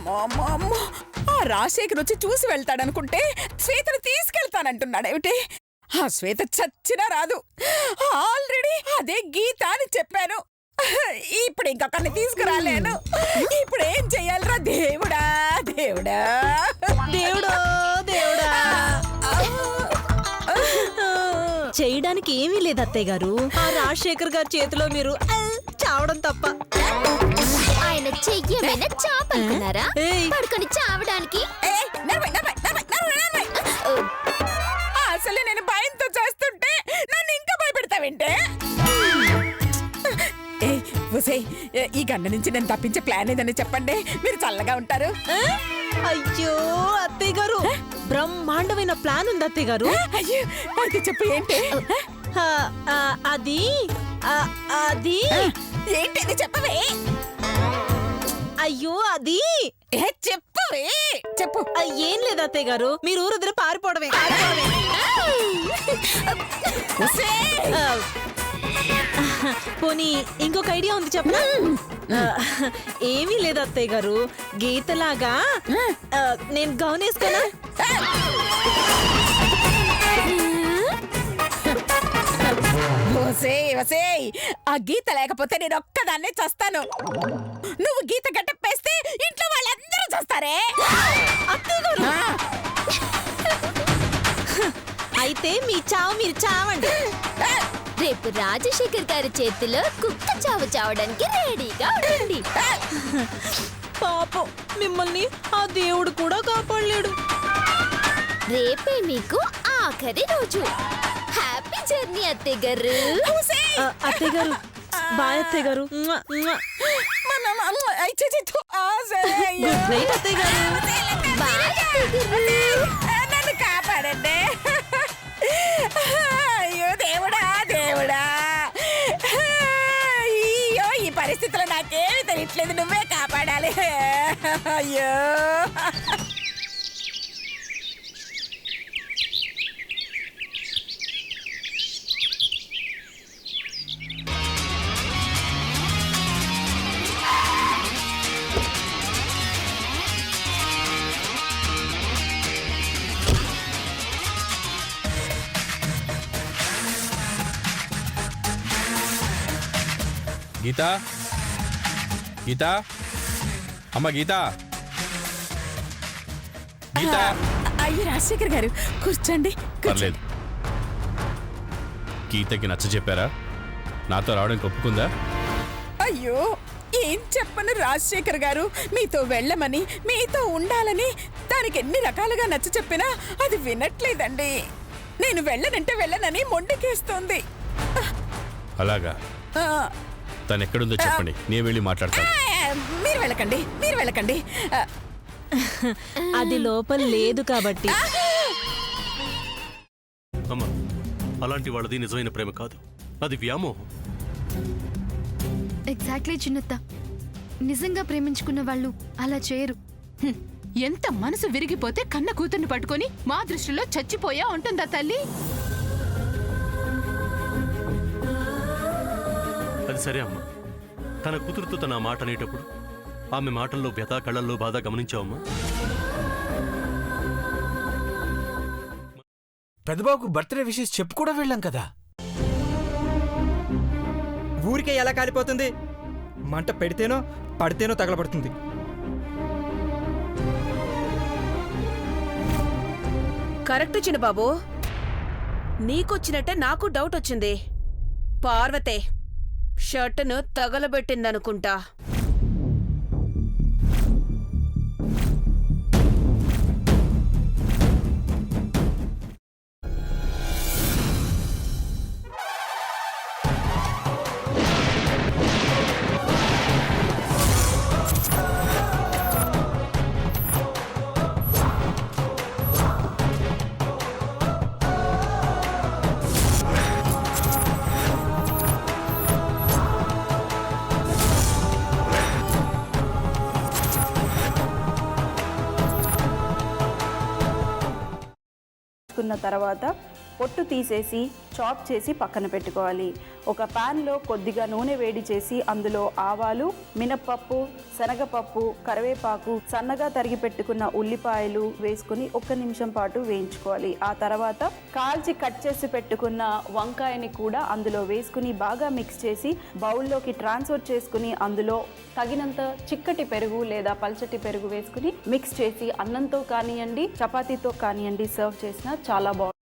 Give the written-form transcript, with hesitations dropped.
అమ్మో అమ్మో అమ్మో, ఆ రాజశేఖర్ వచ్చి చూసి వెళ్తాడనుకుంటే శ్వేతను తీసుకెళ్తానంటున్నాడేమిటి? ఆ శ్వేత చచ్చినా రాదు. ఆల్రెడీ అదే గీత అని చెప్పాను. ఇప్పుడు ఇంకొకరిని తీసుకురాలేను. ఇప్పుడు ఏం చెయ్యాలరా దేవుడా దేవుడా దేవుడా దేవుడా. చేయడానికి ఏమీ లేదు అత్తయ్య గారు. ఆ రాజశేఖర్ గారి చేతిలో మీరు చావడం తప్ప. ఆయన చెయ్యమైనా చాపనుకున్నారా? పడుకొని చావడానికి. అసలు నేను భయంతో చేస్తుంటే నన్ను ఇంకా భయపెడతావేంటే? ఈ గండ నుంచి నేను తప్పించే ప్లాన్ ఏదని చెప్పండి, మీరు చల్లగా ఉంటారు. అయ్యో అత్తయ్య గారు, బ్రహ్మాండమైన ప్లాన్ ఉంది అత్తయ్య గారు. అయ్యో అయితే చెప్పు ఏంటి? అది అది ఏంటి చెప్పవే? అయ్యో అది చెప్పవే చెప్పు. ఏం లేదు అత్తయ్య గారు, మీరు ఊరు వదిలి పారిపోవడమే. పోనీ ఇంకొక ఐడియా ఉంది చెప్పనా? ఏమీ లేదు అత్తయ్య గారు, గీతలాగా నేను గౌన్ వేసుకోనా? ఆ గీత లేకపోతే నేను ఒక్కదాన్నే చస్తాను. నువ్వు గీత గట్టప్పేస్తే ఇంట్లో వాళ్ళందరూ చస్తారే. అయితే మీ చావు మీరు చావండి. రేపు రాజశేఖర్ గారి చేతిలో కుక్క చావు చావడానికి రెడీగా ఉండండి. పాపం మిమ్మల్ని ఆ దేవుడు కూడా కాపాడలేడు. రేపే మీకు ఆఖరి రోజు. హ్యాపీ జర్నీ అత్తయ్య గారు. అత్తయ్య గారు బాయ్ అత్తయ్య గారు. అత్తయ్య గారు నన్ను కాపాడండి. అయ్యో దేవుడా దేవుడా, అయ్యో ఈ పరిస్థితిలో నాకేమి తెలియట్లేదు, నువ్వే కాపాడాలి. అయ్యో గీతా, గీతా, అమ్మ గీతా, గీతా. అయ్యో రాజశేఖర్ గారు కూర్చోండి. పర్లేదు. గీతకి నచ్చ చెప్పారా? నాతో రావడానికి ఒప్పుకుందా? అయ్యో ఏం చెప్పను రాజశేఖర్ గారు, మీతో వెళ్ళమని మీతో ఉండాలని దానికి ఎన్ని రకాలుగా నచ్చ చెప్పినా అది వినట్లేదండి. నేను వెళ్ళనంటే వెళ్ళనని మొండికేస్తోంది. అలాగా? తను ఎక్కడుందో చెప్పండి, నేను వెళ్ళి మాట్లాడతాను. మీరు వెళ్ళకండి, మీరు వెళ్ళకండి. అది లోపల లేదు కాబట్టి. అమ్మా, అలాంటి వాళ్ళది నిజమైన ప్రేమ కాదు, అది వ్యామోహం. ఎగ్జాక్ట్లీ చిన్నత్త, నిజంగా ప్రేమించుకున్న వాళ్ళు అలా చేయరు. ఎంత మనసు విరిగిపోతే కన్న కూతుర్ని పట్టుకొని మా దృష్టిలో చచ్చిపోయా ఉంటుందా తల్లి? అది సరే అమ్మా, తన కూతురుతో తన మాట అనేటప్పుడు ఆమె మాటల్లో వ్యథ, కళ్ళల్లో బాధ గమనించావమ్మా? పెద్దబాబుకు బర్త్డే విషెస్ చెప్పు కూడా వెళ్ళాం కదా. ఊరికే ఎలా కాలిపోతుంది? మంట పెడితేనో పడితేనో తగలబడుతుంది. కరెక్ట్ చిన్నబాబు, నీకొచ్చినట్టే నాకు డౌట్ వచ్చింది. పార్వతే షర్టును తగలబెట్టిందనుకుంటా. తర్వాత పొట్టు తీసేసి చాప్ చేసి పక్కన పెట్టుకోవాలి. ఒక ప్యాన్లో కొద్దిగా నూనె వేడి చేసి అందులో ఆవాలు, మినప్పప్పు, శనగపప్పు, కరివేపాకు, సన్నగా తరిగి పెట్టుకున్న ఉల్లిపాయలు వేసుకుని 1 నిమిషం పాటు వేయించుకోవాలి. ఆ తర్వాత కాల్చి కట్ చేసి పెట్టుకున్న వంకాయని కూడా అందులో వేసుకుని బాగా మిక్స్ చేసి బౌల్లోకి ట్రాన్స్ఫర్ చేసుకుని అందులో తగినంత చిక్కటి పెరుగు లేదా పల్చటి పెరుగు వేసుకుని మిక్స్ చేసి అన్నంతో కానివ్వండి, చపాతీతో కానివ్వండి సర్వ్ చేసినా చాలా బాగుంటుంది.